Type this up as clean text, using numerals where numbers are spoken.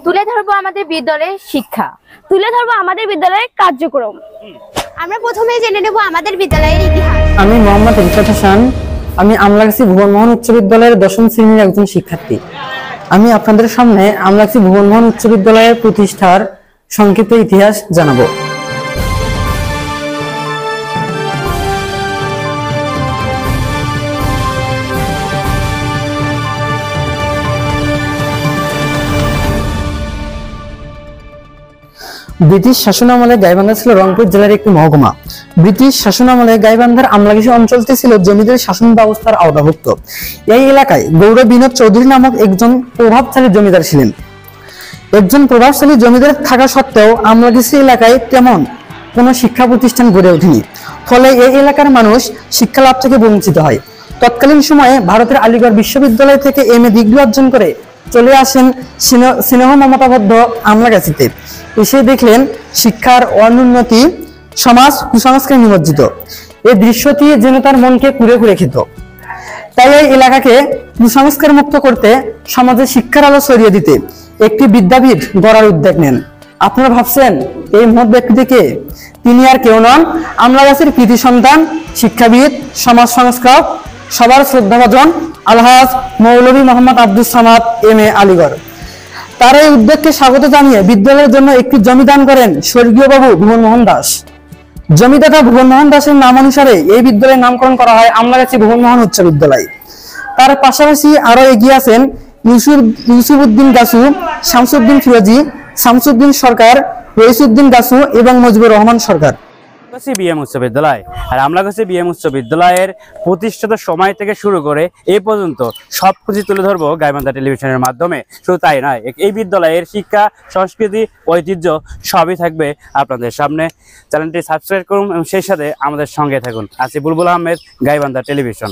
তুলে ধরবো আমাদের বিদ্যালয়ের শিক্ষা, তুলে ধরবো আমাদের বিদ্যালয়ের কার্যক্রম। আমরা প্রথমে জেনে নেব আমাদের বিদ্যালয়ের ইতিহাস। আমি মোহাম্মদ রিফাত হাসান। আমি আমলাগাছি ভুবনমোহন উচ্চ বিদ্যালয়ের ১০ম শ্রেণীর একজন শিক্ষার্থী। আমি আপনাদের সামনে আমলাগাছি ভুবনমোহন উচ্চ বিদ্যালয়ের প্রতিষ্ঠার সংক্ষিপ্ত ইতিহাস জানাবো। ব্রিটিশ শাসনামলে গাইবান্ধা ছিল রংপুর জেলার একটি মহকুমা। ব্রিটিশ শাসনামলে গাইবান্ধার আমলাগাছি অঞ্চলটি ছিল জমিদার শাসন ব্যবস্থার আওতাভুক্ত। এই এলাকায় গৌর বিনোদ চৌধুরী নামক একজন প্রভাবশালী জমিদার ছিলেন। একজন প্রভাবশালী জমিদার থাকা সত্ত্বেও আমলাগাছি এলাকায় তেমন কোনো শিক্ষা প্রতিষ্ঠান গড়ে ওঠেনি। ফলে এই এলাকার মানুষ শিক্ষা লাভ থেকে বঞ্চিত হয়। তৎকালীন সময়ে ভারতের আলিগড় বিশ্ববিদ্যালয় থেকে এমএ ডিগ্রি অর্জন করে চলে আসেন স্নেহ মমতাবদ্ধ আমলাগাছিতে। এসে দেখলেন শিক্ষার অনুন্নতি, সমাজ কুসংস্কারে নিমজ্জিত। এই দৃশ্যটি যেন তার মনকে কুড়ে কুড়ে খেত। তাই এই এলাকাকে কুসংস্কার মুক্ত করতে, সমাজে শিক্ষার আলো ছড়িয়ে দিতে একটি বিদ্যাপীঠ গড়ার উদ্যোগ নেন। আপনারা ভাবছেন এই মহৎ ব্যক্তিকে? তিনি আর কেউ নন, আমলাগাছির কৃতি সন্তান, শিক্ষাবিদ, সমাজ সংস্কারক, সবার শ্রদ্ধাভাজন আলহাজ মৌলভী মোহাম্মদ আব্দুস সামাদ এমএ আলিগড়। তার এই উদ্যোগকে স্বাগত জানিয়ে বিদ্যালয়ের জন্য একটি জমি দান করেন স্বর্গীয় বাবু ভুবনমোহন দাস। জমিদাতা ভুবনমোহন দাসের নাম অনুসারে এই বিদ্যালয়ের নামকরণ করা হয় আমলাগাছি ভুবনমোহন উচ্চ বিদ্যালয়। তার পাশাপাশি আরো এগিয়ে আছেন ইউসুফউদ্দিন গাছু, শামসুদ্দিন ফিরোজি, শামসুদ্দিন সরকার, রইসুদ্দিন গাছু এবং মুজিবুর রহমান সরকার। বিএম উচ্চ বিদ্যালয় আর আমলাগাছি বিএম উচ্চ বিদ্যালয়ের প্রতিষ্ঠিত সময় থেকে শুরু করে এই পর্যন্ত সবকিছু তুলে ধরবো গাইবান্ধা টেলিভিশনের মাধ্যমে। শুধু তাই নয়, এই বিদ্যালয়ের শিক্ষা, সংস্কৃতি, ঐতিহ্য সবই থাকবে আপনাদের সামনে। চ্যানেলটি সাবস্ক্রাইব করুন এবং সেই সাথে আমাদের সঙ্গে থাকুন। আছি বুলবুল আহমেদ, গাইবান্ধা টেলিভিশন।